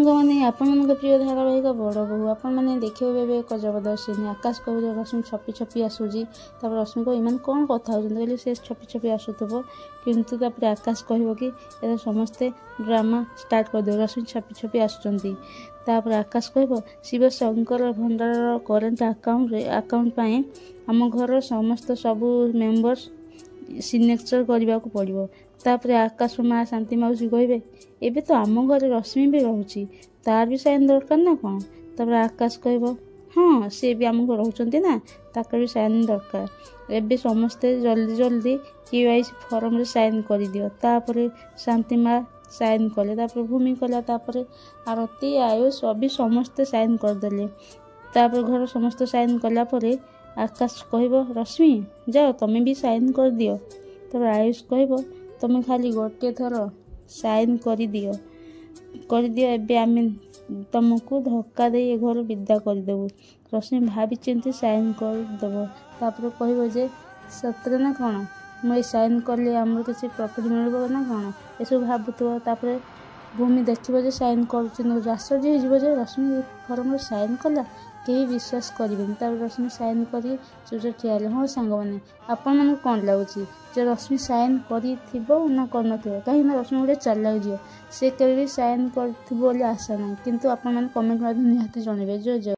ସାଙ୍ଗମାନେ ଆପଣମାନଙ୍କ ପ୍ରିୟ ଧାରାବାହିକ ବଡ଼ ବୋହୂ ଆପଣମାନେ ଦେଖିବେ ଏବେ ଏକ ଜବରଦସ୍ତ ସିନ୍। ଆକାଶ କହିବ ରଶ୍ମି ଛପି ଛପି ଆସୁଛି, ତାପରେ ରଶ୍ମି କହିବ ଏମାନେ କ'ଣ କଥା ହେଉଛନ୍ତି କହିଲେ ସେ ଛପି ଛପି ଆସୁଥିବ, କିନ୍ତୁ ତାପରେ ଆକାଶ କହିବ କି ଏବେ ସମସ୍ତେ ଡ୍ରାମା ଷ୍ଟାର୍ଟ କରିଦେବ, ରଶ୍ମି ଛପି ଛପି ଆସୁଛନ୍ତି। ତାପରେ ଆକାଶ କହିବ ଶିବ ଶଙ୍କର ଭଣ୍ଡାରର କରେଣ୍ଟ ଆକାଉଣ୍ଟ ପାଇଁ ଆମ ଘରର ସମସ୍ତ ସବୁ ମେମ୍ବର୍ସ ସିଗ୍ନେଚର କରିବାକୁ ପଡ଼ିବ। ତାପରେ ଆକାଶ ମା ଶାନ୍ତି ମାଉସୀ କହିବେ ଏବେ ତ ଆମ ଘରେ ରଶ୍ମି ବି ରହୁଛି, ତାର ବି ସାଇନ୍ ଦରକାର ନା କ'ଣ? ତାପରେ ଆକାଶ କହିବ ହଁ ସେ ବି ଆମ ଘରେ ରହୁଛନ୍ତି ନା, ତାଙ୍କର ବି ସାଇନ୍ ଦରକାର। ଏବେ ସମସ୍ତେ ଜଲ୍ଦି ଜଲ୍ଦି KYC ଫର୍ମରେ ସାଇନ୍ କରିଦିଅ। ତାପରେ ଶାନ୍ତି ମା ସାଇନ୍ କଲେ, ତାପରେ ଭୂମି କଲା, ତାପରେ ଆରତୀ ଆୟୁଷ ଅବି ସମସ୍ତେ ସାଇନ୍ କରିଦେଲେ। ତାପରେ ଘର ସମସ୍ତେ ସାଇନ୍ କଲା ପରେ ଆକାଶ କହିବ ରଶ୍ମି ଯାଅ ତମେ ବି ସାଇନ୍ କରିଦିଅ। ତାପରେ ଆୟୁଷ କହିବ ତମେ ଖାଲି ଗୋଟିଏ ଥର ସାଇନ୍ କରିଦିଅ, ଏବେ ଆମେ ତମକୁ ଧକ୍କା ଦେଇ ଏ ଘରୁ ବିଦା କରିଦେବୁ। ରଶ୍ମି ଭାବି ଚିନ୍ତି ସାଇନ୍ କରିଦେବ। ତାପରେ କହିବ ଯେ ସତରେ ନା କ'ଣ ମୁଁ ଏଇ ସାଇନ୍ କଲେ ଆମର କିଛି ପ୍ରଫିଟ୍ ମିଳିବ ନା କ'ଣ ଏସବୁ ଭାବୁଥିବ। ତାପରେ ଭୂମି ଦେଖିବ ଯେ ସାଇନ୍ କରୁଛନ୍ତି, ଆଶ୍ଚର୍ଯ୍ୟ ହେଇଯିବ ଯେ ରଶ୍ମି ଏ ଫର୍ମରେ ସାଇନ୍ କଲା, କେହି ବିଶ୍ୱାସ କରିବେନି। ତାପରେ ରଶ୍ମି ସାଇନ୍ କରି ଚୁପଚାପ ଠିଆ ହେଲେ। ହଁ ସାଙ୍ଗମାନେ ଆପଣମାନଙ୍କୁ କ'ଣ ଲାଗୁଛି ଯେ ରଶ୍ମି ସାଇନ୍ କରିଥିବ ନା କରିନଥିବ? କାହିଁକିନା ରଶ୍ମି ଗୋଟେ ଚାଲାକ ଝିଅ, ସେ କେବେ ବି ସାଇନ୍ କରିଥିବ ବୋଲି ଆଶା ନାହିଁ, କିନ୍ତୁ ଆପଣମାନେ କମେଣ୍ଟ ମାଧ୍ୟମରେ ନିହାତି ଜଣାଇବେ। ଜୟ ଜୟ।